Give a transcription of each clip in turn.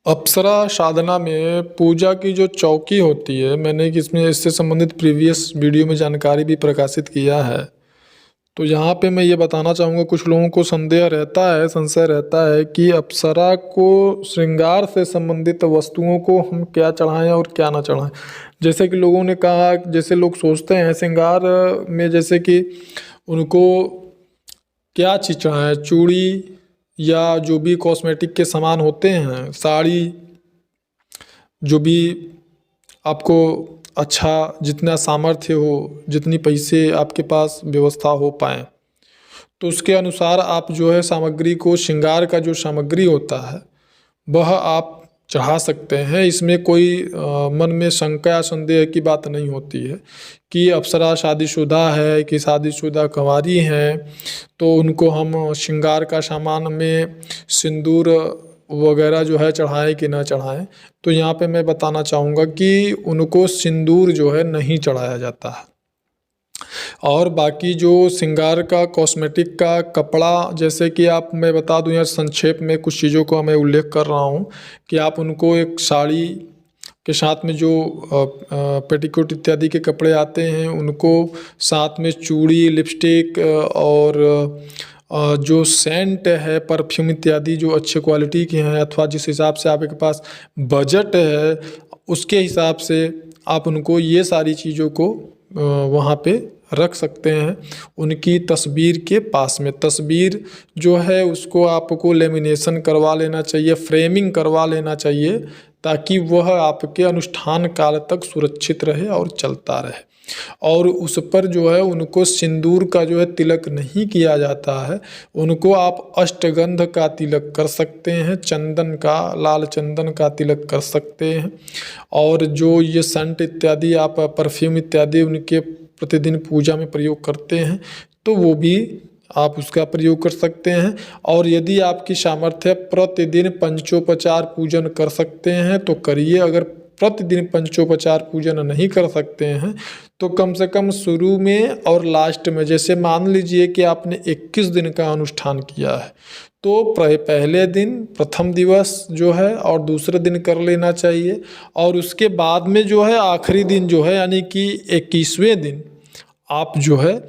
अप्सरा साधना में पूजा की जो चौकी होती है, मैंने कि इसमें इससे संबंधित प्रीवियस वीडियो में जानकारी भी प्रकाशित किया है। तो यहाँ पे मैं ये बताना चाहूँगा, कुछ लोगों को संदेह रहता है, संशय रहता है कि अप्सरा को श्रृंगार से संबंधित वस्तुओं को हम क्या चढ़ाएँ और क्या ना चढ़ाएँ। जैसे कि लोगों ने कहा, जैसे लोग सोचते हैं श्रृंगार में, जैसे कि उनको क्या चीज़ चढ़ाएँ, चूड़ी या जो भी कॉस्मेटिक के सामान होते हैं, साड़ी, जो भी आपको अच्छा जितना सामर्थ्य हो, जितनी पैसे आपके पास व्यवस्था हो पाए, तो उसके अनुसार आप जो है सामग्री को, श्रृंगार का जो सामग्री होता है वह आप चढ़ा सकते हैं। इसमें कोई मन में शंका या संदेह की बात नहीं होती है कि अप्सरा शादीशुदा है कि शादीशुदा कंवारी हैं, तो उनको हम श्रृंगार का सामान में सिंदूर वगैरह जो है चढ़ाएँ कि ना चढ़ाएँ। तो यहाँ पे मैं बताना चाहूँगा कि उनको सिंदूर जो है नहीं चढ़ाया जाता है। और बाकी जो श्रृंगार का, कॉस्मेटिक का कपड़ा, जैसे कि आप, मैं बता दूं यहाँ संक्षेप में कुछ चीज़ों का मैं उल्लेख कर रहा हूँ कि आप उनको एक साड़ी के साथ में जो पेटीकोट इत्यादि के कपड़े आते हैं, उनको साथ में चूड़ी, लिपस्टिक और जो सेंट है, परफ्यूम इत्यादि जो अच्छे क्वालिटी के हैं, अथवा जिस हिसाब से आपके पास बजट है उसके हिसाब से आप उनको ये सारी चीज़ों को वहाँ पे रख सकते हैं। उनकी तस्वीर के पास में, तस्वीर जो है उसको आपको लेमिनेशन करवा लेना चाहिए, फ्रेमिंग करवा लेना चाहिए, ताकि वह आपके अनुष्ठान काल तक सुरक्षित रहे और चलता रहे। और उस पर जो है उनको सिंदूर का जो है तिलक नहीं किया जाता है, उनको आप अष्टगंध का तिलक कर सकते हैं, चंदन का, लाल चंदन का तिलक कर सकते हैं। और जो ये सेंट इत्यादि, आप परफ्यूम इत्यादि उनके प्रतिदिन पूजा में प्रयोग करते हैं, तो वो भी आप उसका प्रयोग कर सकते हैं। और यदि आपकी सामर्थ्य प्रतिदिन पंचोपचार पूजन कर सकते हैं तो करिए। अगर प्रतिदिन पंचोपचार पूजन नहीं कर सकते हैं तो कम से कम शुरू में और लास्ट में, जैसे मान लीजिए कि आपने 21 दिन का अनुष्ठान किया है, तो पहले दिन, प्रथम दिवस जो है और दूसरे दिन कर लेना चाहिए। और उसके बाद में जो है आखिरी दिन जो है, यानी कि 21वें दिन आप जो है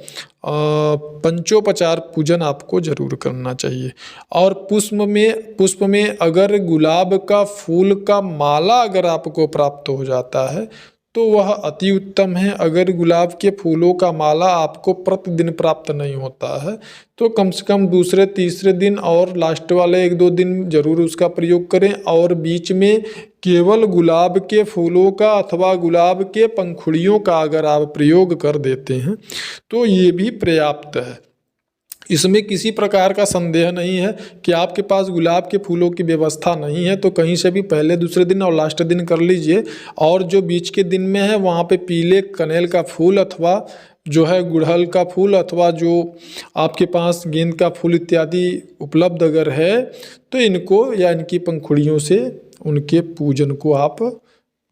पंचोपचार पूजन आपको जरूर करना चाहिए। और पुष्प में अगर गुलाब का फूल का माला अगर आपको प्राप्त हो जाता है तो वह अति उत्तम है। अगर गुलाब के फूलों का माला आपको प्रतिदिन प्राप्त नहीं होता है तो कम से कम दूसरे तीसरे दिन और लास्ट वाले 1-2 दिन जरूर उसका प्रयोग करें। और बीच में केवल गुलाब के फूलों का अथवा गुलाब के पंखुड़ियों का अगर आप प्रयोग कर देते हैं तो ये भी पर्याप्त है। इसमें किसी प्रकार का संदेह नहीं है कि आपके पास गुलाब के फूलों की व्यवस्था नहीं है तो कहीं से भी पहले दूसरे दिन और लास्ट दिन कर लीजिए। और जो बीच के दिन में है वहाँ पे पीले कनेल का फूल अथवा जो है गुड़हल का फूल अथवा जो आपके पास गेंद का फूल इत्यादि उपलब्ध अगर है तो इनको या इनकी पंखुड़ियों से उनके पूजन को आप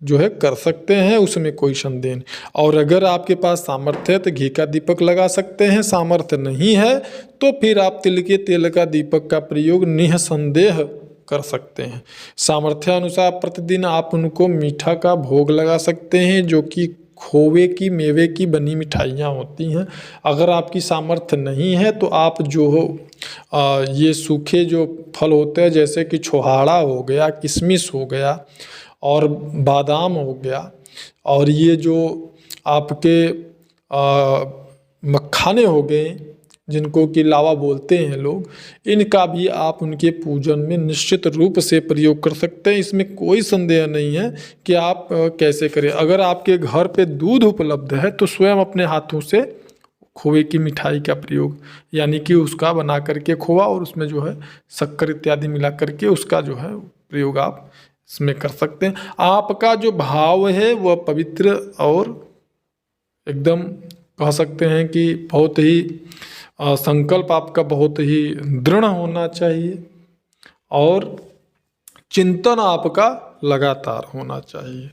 जो है कर सकते हैं, उसमें कोई संदेह नहीं। और अगर आपके पास सामर्थ्य है तो घी का दीपक लगा सकते हैं, सामर्थ्य नहीं है तो फिर आप तिल के तेल का दीपक का प्रयोग निःसंदेह कर सकते हैं। सामर्थ्य अनुसार प्रतिदिन आप उनको मीठा का भोग लगा सकते हैं, जो कि खोवे की, मेवे की बनी मिठाइयाँ होती हैं। अगर आपकी सामर्थ्य नहीं है तो आप जो हो ये सूखे जो फल होते हैं, जैसे कि छोहाड़ा हो गया, किशमिश हो गया और बादाम हो गया, और ये जो आपके मखाने हो गए जिनको कि लावा बोलते हैं लोग, इनका भी आप उनके पूजन में निश्चित रूप से प्रयोग कर सकते हैं। इसमें कोई संदेह नहीं है कि आप कैसे करें। अगर आपके घर पे दूध उपलब्ध है तो स्वयं अपने हाथों से खोए की मिठाई का प्रयोग, यानी कि उसका बना करके खोआ और उसमें जो है शक्कर इत्यादि मिला करके उसका जो है प्रयोग आप इसमें कर सकते हैं। आपका जो भाव है वह पवित्र और एकदम कह सकते हैं कि बहुत ही संकल्प आपका बहुत ही दृढ़ होना चाहिए और चिंतन आपका लगातार होना चाहिए।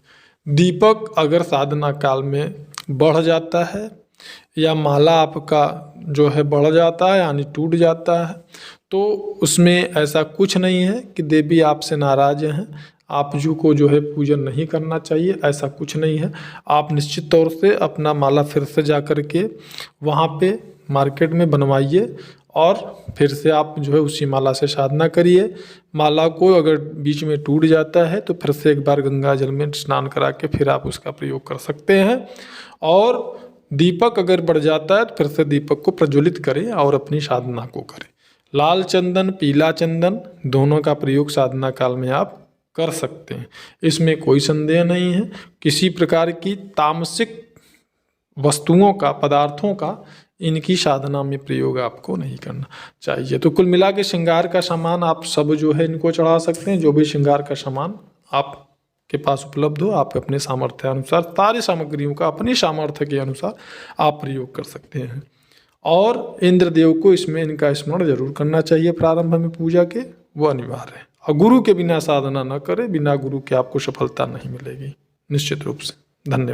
दीपक अगर साधना काल में बढ़ जाता है या माला आपका जो है बढ़ जाता है यानी टूट जाता है तो उसमें ऐसा कुछ नहीं है कि देवी आपसे नाराज हैं। आप को जो है पूजन नहीं करना चाहिए, ऐसा कुछ नहीं है। आप निश्चित तौर से अपना माला फिर से जा कर के वहाँ पे मार्केट में बनवाइए और फिर से आप जो है उसी माला से साधना करिए। माला को अगर बीच में टूट जाता है तो फिर से एक बार गंगा जल में स्नान करा के फिर आप उसका प्रयोग कर सकते हैं। और दीपक अगर बढ़ जाता है तो फिर से दीपक को प्रज्वलित करें और अपनी साधना को करें। लाल चंदन, पीला चंदन दोनों का प्रयोग साधना काल में आप कर सकते हैं, इसमें कोई संदेह नहीं है। किसी प्रकार की तामसिक वस्तुओं का, पदार्थों का इनकी साधना में प्रयोग आपको नहीं करना चाहिए। तो कुल मिला के श्रृंगार का सामान आप सब जो है इनको चढ़ा सकते हैं। जो भी श्रृंगार का सामान आपके पास उपलब्ध हो, आप अपने सामर्थ्य अनुसार सारी सामग्रियों का अपनी सामर्थ्य के अनुसार आप प्रयोग कर सकते हैं। और इंद्रदेव को इसमें इनका स्मरण जरूर करना चाहिए प्रारंभ में पूजा के, वो अनिवार्य है। और गुरु के बिना साधना न करें, बिना गुरु के आपको सफलता नहीं मिलेगी निश्चित रूप से। धन्यवाद।